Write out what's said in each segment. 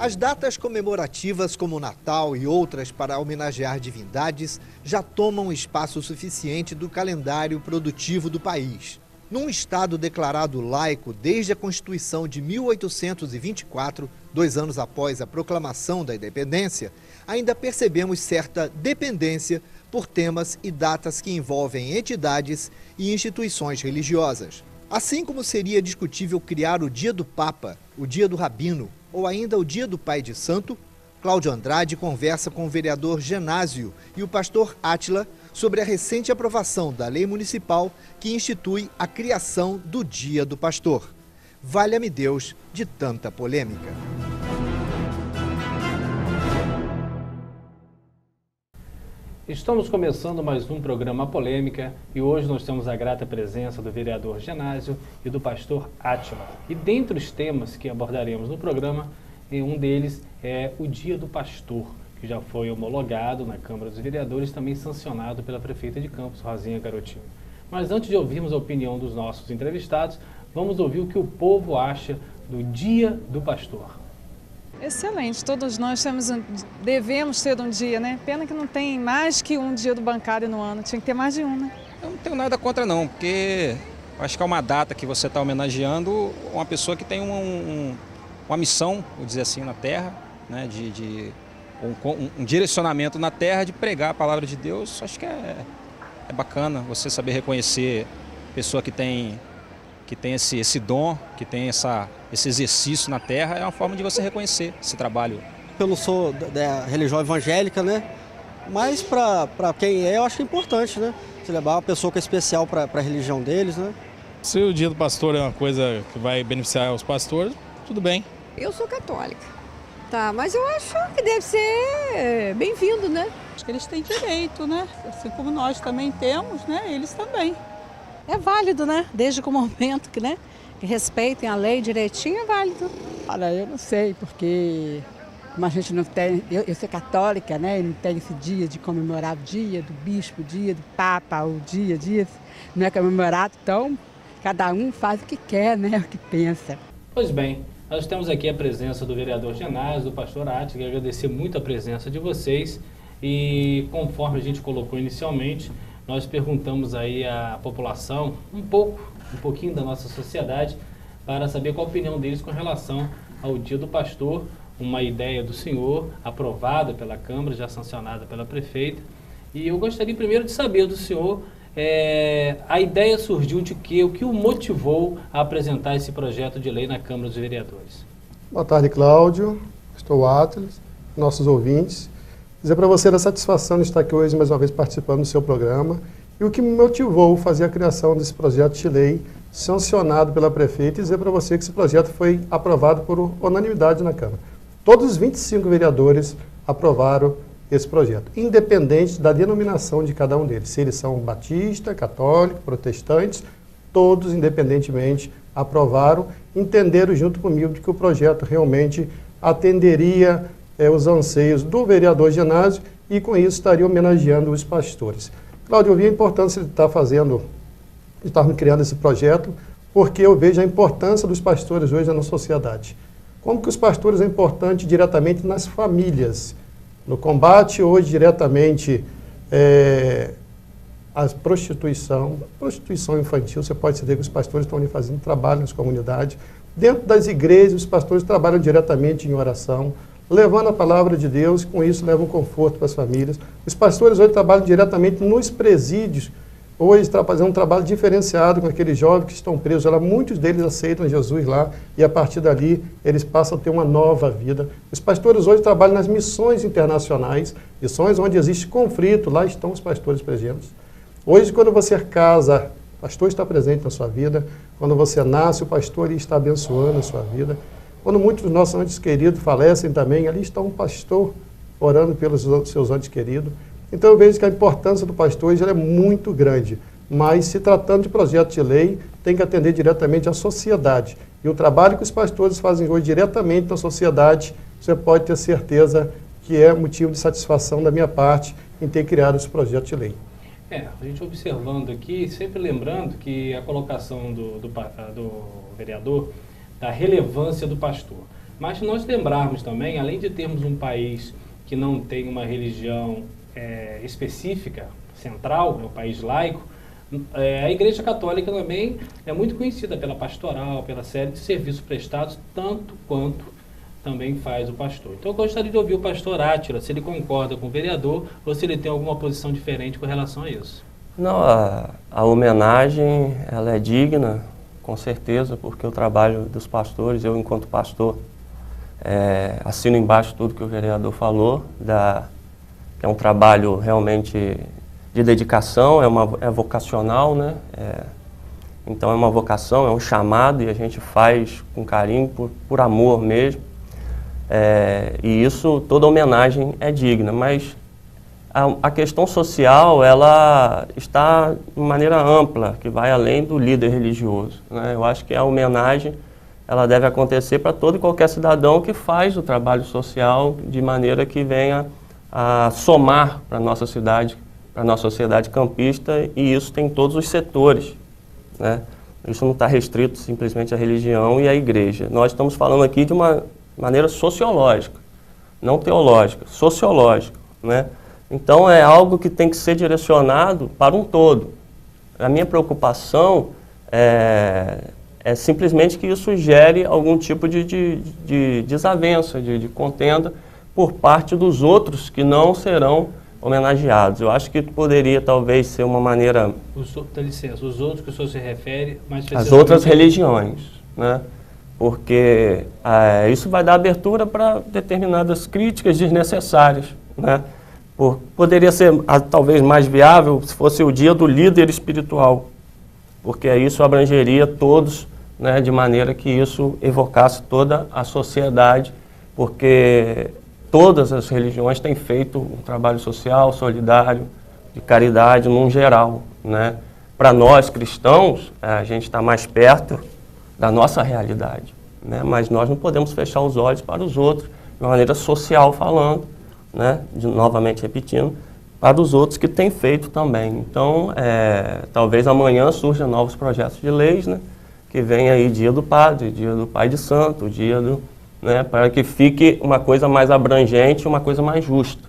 As datas comemorativas como o Natal e outras para homenagear divindades já tomam espaço suficiente do calendário produtivo do país. Num estado declarado laico desde a Constituição de 1824, 2 anos após a proclamação da independência, ainda percebemos certa dependência por temas e datas que envolvem entidades e instituições religiosas. Assim como seria discutível criar o Dia do Papa, o Dia do Rabino ou ainda o Dia do Pai de Santo, Cláudio Andrade conversa com o vereador Genásio e o pastor Átila sobre a recente aprovação da lei municipal que institui a criação do Dia do Pastor. Valha-me Deus de tanta polêmica. Estamos começando mais um programa Polêmica e hoje nós temos a grata presença do vereador Genásio e do pastor Átila. E dentre os temas que abordaremos no programa, um deles é o Dia do Pastor, que já foi homologado na Câmara dos Vereadores, também sancionado pela prefeita de Campos, Rosinha Garotinho. Mas antes de ouvirmos a opinião dos nossos entrevistados, vamos ouvir o que o povo acha do Dia do Pastor. Excelente, todos nós devemos ter um dia, né? Pena que não tem mais que um dia do bancário no ano, tinha que ter mais de um, né? Eu não tenho nada contra não, porque acho que é uma data que você está homenageando uma pessoa que tem uma missão, vou dizer assim, na Terra, né? Um direcionamento na Terra de pregar a palavra de Deus. Acho que é bacana você saber reconhecer a pessoa que tem esse dom, que tem esse exercício na terra, é uma forma de você reconhecer esse trabalho. Eu não sou da religião evangélica, né? Mas para quem é, eu acho que é importante, né? Se levar uma pessoa que é especial para a religião deles, né? Se o Dia do Pastor é uma coisa que vai beneficiar os pastores, tudo bem. Eu sou católica, tá? Mas eu acho que deve ser bem-vindo, né? Acho que eles têm direito, né? Assim como nós também temos, né? Eles também. É válido, né? Desde o momento que, né, que respeitem a lei direitinho, é válido. Olha, eu não sei, porque como a gente não tem, eu sou católica, né? E não tem esse dia de comemorar o dia do bispo, o dia do papa, o dia não é comemorado, então cada um faz o que quer, né? O que pensa. Pois bem, nós temos aqui a presença do vereador Genásio, do pastor Átila, quero agradecer muito a presença de vocês e conforme a gente colocou inicialmente, nós perguntamos aí à população um pouquinho da nossa sociedade para saber qual a opinião deles com relação ao Dia do Pastor, uma ideia do senhor aprovada pela Câmara, já sancionada pela prefeita. E eu gostaria primeiro de saber do senhor, a ideia surgiu de quê? O que o motivou a apresentar esse projeto de lei na Câmara dos Vereadores? Boa tarde, Cláudio, pastor Átila, nossos ouvintes. Dizer para você da satisfação de estar aqui hoje mais uma vez participando do seu programa e o que me motivou a fazer a criação desse projeto de lei sancionado pela prefeita e dizer para você que esse projeto foi aprovado por unanimidade na Câmara. Todos os 25 vereadores aprovaram esse projeto, independente da denominação de cada um deles. Se eles são batista, católico, protestantes, todos independentemente aprovaram, entenderam junto comigo de que o projeto realmente atenderia os anseios do vereador Genásio e com isso estaria homenageando os pastores. Cláudio, eu vi a importância de estar criando esse projeto, porque eu vejo a importância dos pastores hoje na sociedade. Como que os pastores são importantes diretamente nas famílias, no combate hoje diretamente à prostituição infantil. Você pode saber que os pastores estão ali fazendo trabalho nas comunidades. Dentro das igrejas, os pastores trabalham diretamente em oração, levando a palavra de Deus, com isso levam conforto para as famílias. Os pastores hoje trabalham diretamente nos presídios, hoje estão fazendo um trabalho diferenciado com aqueles jovens que estão presos. Muitos deles aceitam Jesus lá e a partir dali eles passam a ter uma nova vida. Os pastores hoje trabalham nas missões internacionais, missões onde existe conflito, lá estão os pastores presentes. Hoje, quando você casa, o pastor está presente na sua vida. Quando você nasce, o pastor está abençoando a sua vida. Quando muitos dos nossos entes queridos falecem também, ali está um pastor orando pelos seus entes queridos. Então eu vejo que a importância do pastor já é muito grande, mas se tratando de projeto de lei, tem que atender diretamente à sociedade. E o trabalho que os pastores fazem hoje diretamente na sociedade, você pode ter certeza que é motivo de satisfação da minha parte em ter criado esse projeto de lei. A gente observando aqui, sempre lembrando que a colocação do vereador da relevância do pastor. Mas nós lembrarmos também, além de termos um país que não tem uma religião específica, central, é um país laico, a Igreja Católica também é muito conhecida pela pastoral, pela série de serviços prestados, tanto quanto também faz o pastor. Então eu gostaria de ouvir o pastor Átila, se ele concorda com o vereador ou se ele tem alguma posição diferente com relação a isso. Não, a homenagem, ela é digna, com certeza, porque o trabalho dos pastores, eu enquanto pastor, assino embaixo tudo que o vereador falou, que é um trabalho realmente de dedicação, é vocacional, né? Então é uma vocação, é um chamado e a gente faz com carinho, por amor mesmo. E isso, toda homenagem é digna, mas a questão social, ela está de maneira ampla, que vai além do líder religioso, né? Eu acho que a homenagem, ela deve acontecer para todo e qualquer cidadão que faz o trabalho social de maneira que venha a somar para a nossa cidade, para a nossa sociedade campista, e isso tem todos os setores, né? Isso não está restrito simplesmente à religião e à igreja. Nós estamos falando aqui de uma maneira sociológica, não teológica, sociológica, né? Então é algo que tem que ser direcionado para um todo. A minha preocupação é simplesmente que isso gere algum tipo de desavença, de contenda por parte dos outros que não serão homenageados. Eu acho que poderia talvez ser uma maneira... Dá licença, os outros que o senhor se refere... As outras religiões, né? Porque isso vai dar abertura para determinadas críticas desnecessárias, né? Poderia ser talvez mais viável se fosse o dia do líder espiritual, porque isso abrangeria todos, né, de maneira que isso evocasse toda a sociedade, porque todas as religiões têm feito um trabalho social, solidário, de caridade, num geral, né? Para nós cristãos, a gente está mais perto da nossa realidade, né? Mas nós não podemos fechar os olhos para os outros, de maneira social falando, né? Novamente repetindo, para os outros que têm feito também. Então, talvez amanhã surjam novos projetos de leis, né? Que venha aí dia do padre, dia do pai de santo, dia do... né? Para que fique uma coisa mais abrangente, uma coisa mais justa,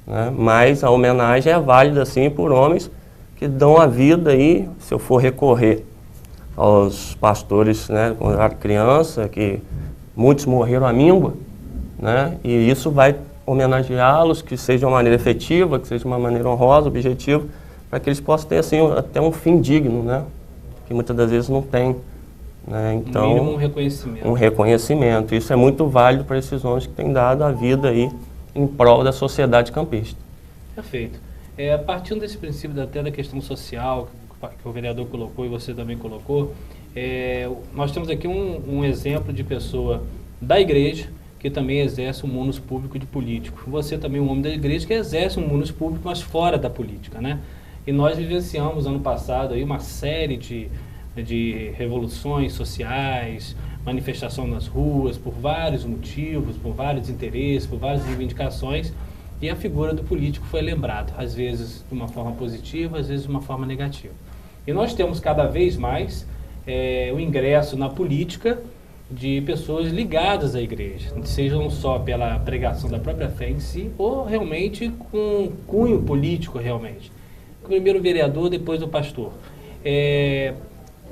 né? Mas a homenagem é válida, sim, por homens que dão a vida aí, se eu for recorrer aos pastores, né, quando eu era criança, que muitos morreram à míngua, né? E isso vai homenageá-los, que seja de uma maneira efetiva, que seja de uma maneira honrosa, objetiva, para que eles possam ter assim, até um fim digno, né? Que muitas das vezes não tem, né? Então, mínimo um reconhecimento. Um reconhecimento. Isso é muito válido para esses homens que têm dado a vida aí em prol da sociedade campista. Perfeito. Partindo desse princípio até da questão social, que o vereador colocou e você também colocou, nós temos aqui um exemplo de pessoa da igreja que também exerce um munus público de político. Você também é um homem da igreja que exerce um munus público, mas fora da política, né? E nós vivenciamos ano passado aí uma série de revoluções sociais, manifestação nas ruas, por vários motivos, por vários interesses, por várias reivindicações, e a figura do político foi lembrada, às vezes de uma forma positiva, às vezes de uma forma negativa. E nós temos cada vez mais o ingresso na política de pessoas ligadas à igreja, sejam só pela pregação da própria fé em si, ou realmente com cunho político realmente. Primeiro o vereador, depois o pastor.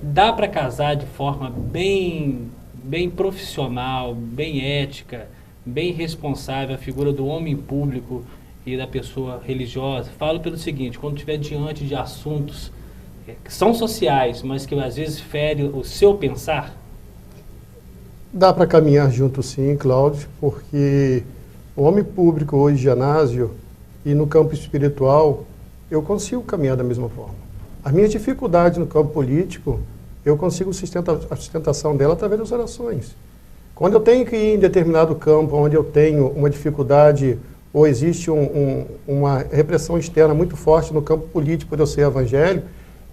Dá para casar de forma bem profissional, bem ética, bem responsável a figura do homem público e da pessoa religiosa? Falo pelo seguinte, quando estiver diante de assuntos que são sociais, mas que às vezes ferem o seu pensar? Dá para caminhar junto sim, Cláudio, porque o homem público hoje, Genásio, e no campo espiritual, eu consigo caminhar da mesma forma. As minhas dificuldades no campo político, eu consigo a sustentação dela através das orações. Quando eu tenho que ir em determinado campo, onde eu tenho uma dificuldade, ou existe uma repressão externa muito forte no campo político de eu ser evangélico,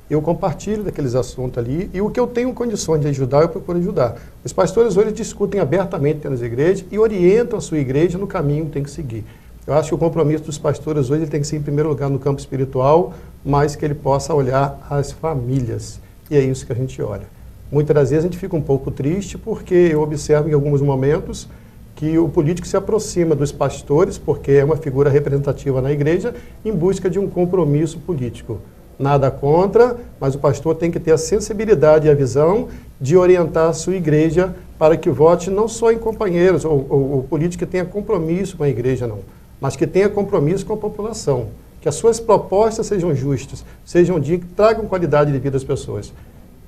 eu compartilho daqueles assuntos ali, e o que eu tenho condições de ajudar, eu procuro ajudar. Os pastores hoje discutem abertamente dentro das igrejas e orientam a sua igreja no caminho que tem que seguir. Eu acho que o compromisso dos pastores hoje ele tem que ser, em primeiro lugar, no campo espiritual, mas que ele possa olhar as famílias. E é isso que a gente olha. Muitas das vezes a gente fica um pouco triste porque eu observo em alguns momentos que o político se aproxima dos pastores, porque é uma figura representativa na igreja, em busca de um compromisso político. Nada contra, mas o pastor tem que ter a sensibilidade e a visão de orientar a sua igreja para que vote não só em companheiros, ou o político que tenha compromisso com a igreja, não, mas que tenha compromisso com a população. Que as suas propostas sejam justas, sejam dignas, que tragam qualidade de vida às pessoas.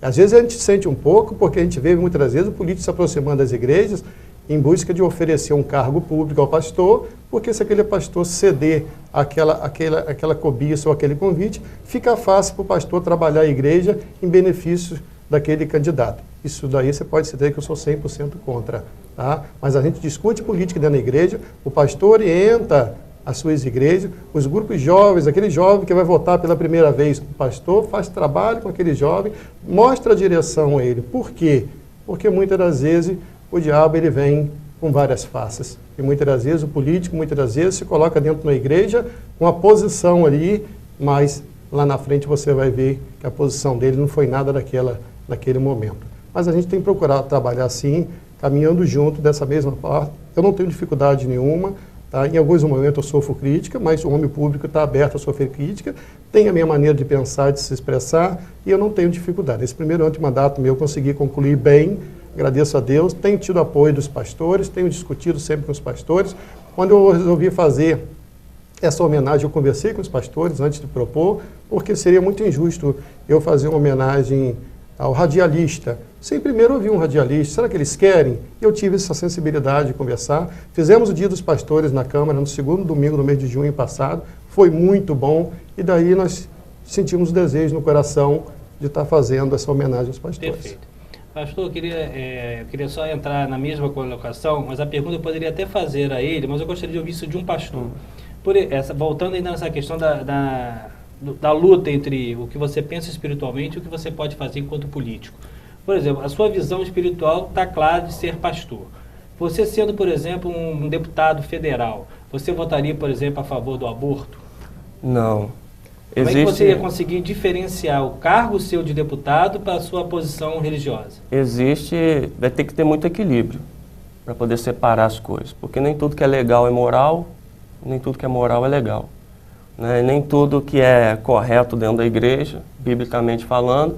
Às vezes a gente sente um pouco, porque a gente vê muitas vezes o político se aproximando das igrejas em busca de oferecer um cargo público ao pastor, porque se aquele pastor ceder aquela cobiça ou aquele convite, fica fácil para o pastor trabalhar a igreja em benefício daquele candidato. Isso daí você pode dizer que eu sou 100% contra. Tá? Mas a gente discute política dentro da igreja, o pastor orienta as suas igrejas, os grupos jovens, aquele jovem que vai votar pela primeira vez, o pastor faz trabalho com aquele jovem, mostra a direção a ele. Por quê? Porque muitas das vezes o diabo ele vem com várias faces. E muitas das vezes o político, muitas das vezes, se coloca dentro da igreja com a posição ali, mas lá na frente você vai ver que a posição dele não foi nada naquele momento. Mas a gente tem que procurar trabalhar assim, caminhando junto dessa mesma parte. Eu não tenho dificuldade nenhuma. Tá? Em alguns momentos eu sofro crítica, mas o homem público está aberto a sofrer crítica, tem a minha maneira de pensar, de se expressar, e eu não tenho dificuldade. Esse primeiro ano de mandato meu eu consegui concluir bem, agradeço a Deus, tenho tido apoio dos pastores, tenho discutido sempre com os pastores. Quando eu resolvi fazer essa homenagem, eu conversei com os pastores antes de propor, porque seria muito injusto eu fazer uma homenagem ao radialista, sem primeiro ouvir um radialista, será que eles querem? Eu tive essa sensibilidade de conversar, fizemos o Dia dos Pastores na Câmara, no segundo domingo do mês de junho passado, foi muito bom, e daí nós sentimos o desejo no coração de estar fazendo essa homenagem aos pastores. Perfeito. Pastor, eu queria só entrar na mesma colocação, mas a pergunta eu poderia até fazer a ele, mas eu gostaria de ouvir isso de um pastor. Voltando ainda nessa questão da luta entre o que você pensa espiritualmente e o que você pode fazer enquanto político. Por exemplo, a sua visão espiritual está clara de ser pastor. Você sendo, por exemplo, um deputado federal, você votaria, por exemplo, a favor do aborto? Não. Como é que você ia conseguir diferenciar o cargo seu de deputado para a sua posição religiosa? Vai ter que ter muito equilíbrio para poder separar as coisas, porque nem tudo que é legal é moral, nem tudo que é moral é legal. Né? Nem tudo que é correto dentro da igreja, biblicamente falando,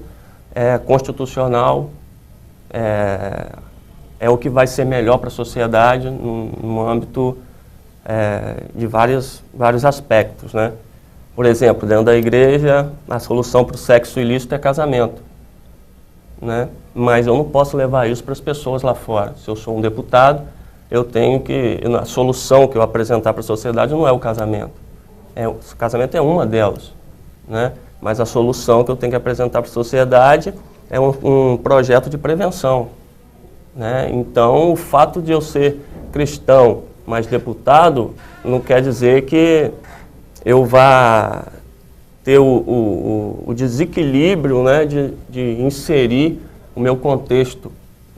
é constitucional, é o que vai ser melhor para a sociedade no âmbito de vários aspectos. Né? Por exemplo, dentro da igreja, a solução para o sexo ilícito é casamento. Né? Mas eu não posso levar isso para as pessoas lá fora. Se eu sou um deputado, eu tenho que... A solução que eu apresentar para a sociedade não é o casamento. O casamento é uma delas, né? Mas a solução que eu tenho que apresentar para a sociedade é um projeto de prevenção. Né? Então, o fato de eu ser cristão, mas deputado, não quer dizer que eu vá ter o desequilíbrio, né, de inserir o meu contexto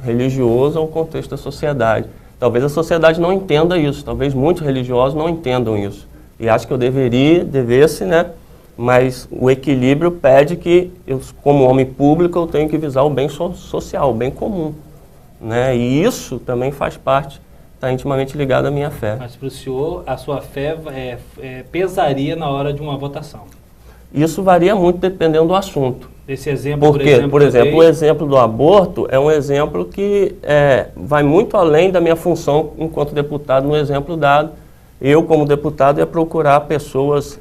religioso ao contexto da sociedade. Talvez a sociedade não entenda isso, talvez muitos religiosos não entendam isso. E acho que eu devesse, né? Mas o equilíbrio pede que eu, como homem público, eu tenho que visar o bem social, o bem comum. Né? E isso também faz parte, está intimamente ligado à minha fé. Mas para o senhor, a sua fé pesaria na hora de uma votação? Isso varia muito dependendo do assunto. Esse exemplo, por exemplo, o exemplo do aborto é um exemplo que vai muito além da minha função enquanto deputado no exemplo dado. Eu, como deputado, ia procurar pessoas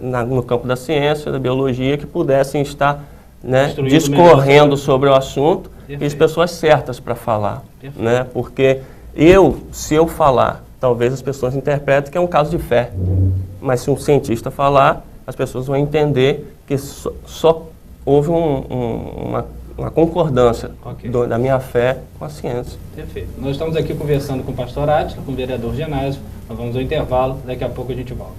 no campo da ciência, da biologia, que pudessem estar, né, discorrendo sobre o assunto. Perfeito. E as pessoas certas para falar. Né? Porque se eu falar, talvez as pessoas interpretem que é um caso de fé. Mas se um cientista falar, as pessoas vão entender que só houve uma concordância da minha fé com a ciência. Perfeito. Nós estamos aqui conversando com o pastor Átila, com o vereador Genásio. Nós vamos ao intervalo, daqui a pouco a gente volta.